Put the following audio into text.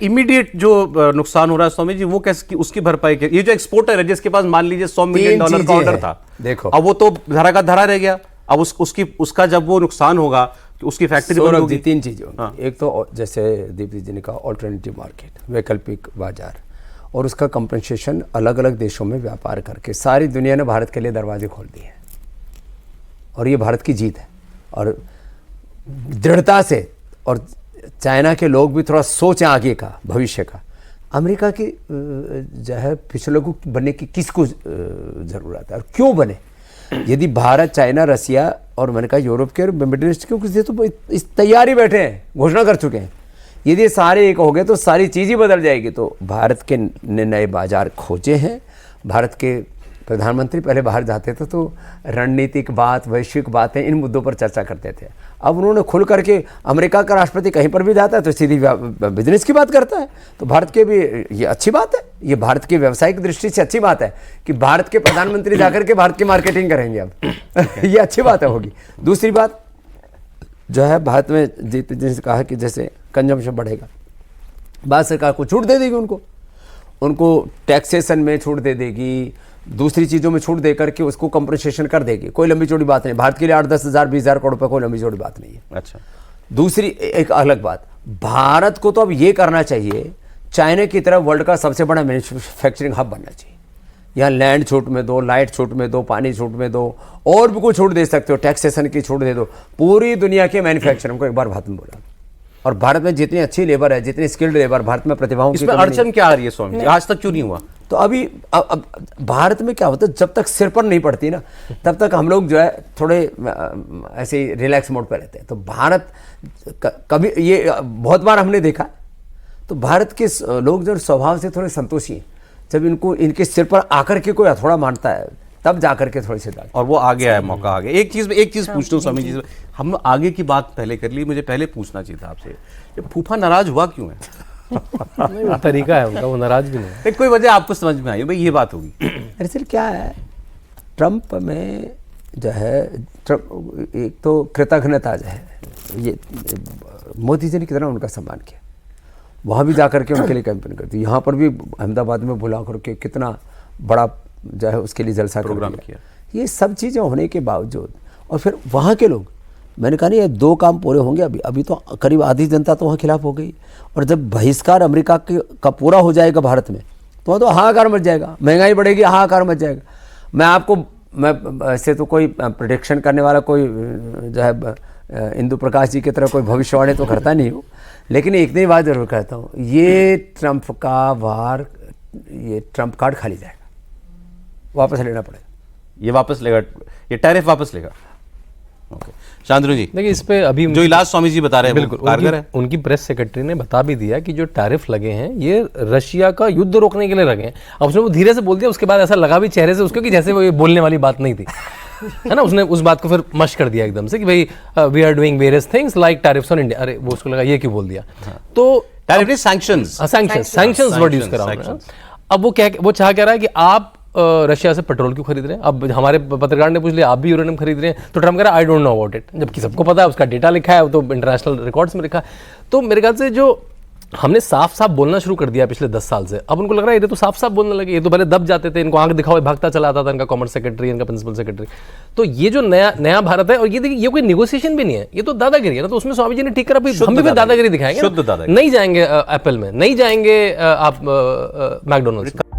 Immediate जो नुकसान हो रहा है स्वामी जी, वो कैसे उसकी भरपाई? ये जो एक्सपोर्टर है जिसके पास मान लीजिए $100 मिलियन का ऑर्डर था, देखो अब वो तो धरा का धरा रह गया। अब उसका जब वो नुकसान होगा तो उसकी फैक्ट्री बंद होगी। तीन चीजें होंगी। एक तो जैसे दीप्ति जी ने कहा ऑल्टरनेटिव मार्केट, वैकल्पिक बाजार, और उसका कंपनसेशन अलग अलग देशों में व्यापार करके सारी दुनिया ने भारत के लिए दरवाजे खोल दिए हैं और ये भारत की जीत है। और दृढ़ता से, और चाइना के लोग भी थोड़ा सोचें आगे का, भविष्य का। अमेरिका की जो है पिछले को बनने की किसको ज़रूरत है और क्यों बने? यदि भारत, चाइना, रसिया और मैंने कहा यूरोप के और मिडिल ईस्ट के कुछ तो इस तैयारी बैठे हैं, घोषणा कर चुके हैं। यदि सारे एक हो गए तो सारी चीज़ ही बदल जाएगी। तो भारत के नए बाजार खोजे हैं। भारत के प्रधानमंत्री पहले बाहर जाते थे तो रणनीतिक बात, वैश्विक बातें, इन मुद्दों पर चर्चा करते थे। अब उन्होंने खुल करके, अमेरिका का राष्ट्रपति कहीं पर भी जाता है तो सीधी बिजनेस की बात करता है। तो भारत के भी ये अच्छी बात है, ये भारत की व्यावसायिक दृष्टि से अच्छी बात है कि भारत के प्रधानमंत्री जाकर के भारत की मार्केटिंग करेंगे अब ये अच्छी बात है होगी। दूसरी बात जो है, भारत में जिनसे कहा कि जैसे कंजम्पशन बढ़ेगा, भारत सरकार को छूट दे देगी, उनको टैक्सेशन में छूट दे देगी, दूसरी चीज़ों में छूट दे करके उसको कंपनसेशन कर देगी। कोई लंबी चौड़ी बात नहीं। भारत के लिए 8-10 हज़ार 20 हज़ार करोड़ रुपये कोई लंबी चौड़ी बात नहीं है। अच्छा, दूसरी एक अलग बात, भारत को तो अब ये करना चाहिए, चाइना की तरह वर्ल्ड का सबसे बड़ा मैन्युफैक्चरिंग हब बनना चाहिए। यहाँ लैंड छूट में दो, लाइट छूट में दो, पानी छूट में दो, और भी कुछ छूट दे सकते हो, टैक्सेशन की छूट दे दो। पूरी दुनिया के मैन्युफैक्चरिंग को एक बार भारत में बोला। और भारत में जितनी अच्छी लेबर है, जितनी स्किल्ड लेबर, भारत में प्रतिभाओं की इसमें अड़चन क्या आ रही है स्वामी जी? आज तक क्यों नहीं हुआ? तो अभी अब भारत में क्या होता है, जब तक सिर पर नहीं पड़ती ना, तब तक हम लोग जो है थोड़े ऐसे रिलैक्स मोड पर रहते हैं। तो भारत कभी, ये बहुत बार हमने देखा, तो भारत के लोग जो स्वभाव से थोड़े संतोषी हैं। जब इनको इनके सिर पर आकर के कोई हथौड़ा मारता है तब जाकर के थोड़े से डाल, और वो आ गया है, मौका आ गया। एक चीज पूछता हूँ स्वामी जी, हम आगे की बात पहले कर ली, मुझे पहले पूछना चाहिए था आपसे, ये फूफा नाराज हुआ क्यों है? नहीं, वो तरीका है उनका, वो नाराज भी नहीं है। कोई वजह आपको समझ में आई भाई ये बात होगी? दरअसल क्या है, ट्रंप में जो है, एक तो कृतज्ञता जो है, ये मोदी जी ने कितना उनका सम्मान किया, वहाँ भी जाकर के उनके लिए कैंपेन करती, यहाँ पर भी अहमदाबाद में बुला करके कितना बड़ा जो है उसके लिए जलसा प्रोग्राम किया। ये सब चीज़ें होने के बावजूद, और फिर वहाँ के लोग, मैंने कहा नहीं ये 2 काम पूरे होंगे। अभी तो करीब आधी जनता तो वहाँ खिलाफ हो गई, और जब बहिष्कार अमेरिका का पूरा हो जाएगा भारत में, तो वहाँ तो हाहाकार मच जाएगा, महंगाई बढ़ेगी, हाहाकार मच जाएगा। मैं ऐसे तो कोई प्रेडिक्शन करने वाला, कोई जो है इंदु प्रकाश जी की तरह कोई भविष्यवाणी तो करता नहीं हूँ, लेकिन एक नई बात जरूर कहता हूँ, ये ट्रंप का वार, ये ट्रंप कार्ड खाली जाएगा, वापस लेना पड़ेगा। ये वापस लेगा, ये टैरिफ वापस लेगा। ओके, शांतनु जी देखिए, इस पे अभी जो इलाज स्वामी जी बता रहे हैं बिल्कुल कारगर है। उनकी प्रेस सेक्रेटरी ने बता भी दिया कि जो टैरिफ लगे हैं ये रशिया का युद्ध रोकने के लिए लगे हैं। अब उसने वो धीरे से बोल दिया, उसके बाद ऐसा लगा भी चेहरे से उसको कि जैसे वो ये बोलने वाली बात नहीं थी है ना। उसने उस बात को फिर मश कर दिया एकदम से कि भाई we are doing various things like tariffs on India. अरे वो उसको लगा ये क्यों बोल दिया। तो टैरिफ नहीं, सैंक्शंस वर्ड यूज करा। अब वो चाह कह रहा है कि आप रशिया से पेट्रोल क्यों खरीद रहे हैं। अब हमारे पत्रकार ने पूछ लिया आप भी यूरेनियम खरीद रहे हैं, तो ट्रम्प कह रहा है I don't know about it, जबकि सबको पता है, उसका डेटा लिखा है, वो तो इंटरनेशनल रिकॉर्ड्स में लिखा है। तो मेरे ख्याल से जो हमने साफ साफ बोलना शुरू कर दिया पिछले 10 साल से, अब उनको लग रहा है ये तो साफ साफ बोलने लगे। ये तो पहले दब जाते थे, इनको आंख दिखाओ भागता चला आता था इनका कॉमर्स सेक्रेटरी, इनका प्रिंसिपल सेक्रेटरी। तो ये जो नया भारत है, और ये देखिए ये कोई नेगोशिएशन भी नहीं है, ये तो दादागिरी है ना। तो उसमें स्वामी जी ने ठीक करा, हम भी दादागिरी दिखाएंगे, नहीं जाएंगे एप्पल में, नहीं जाएंगे आप मैकडोनल्ड्स में।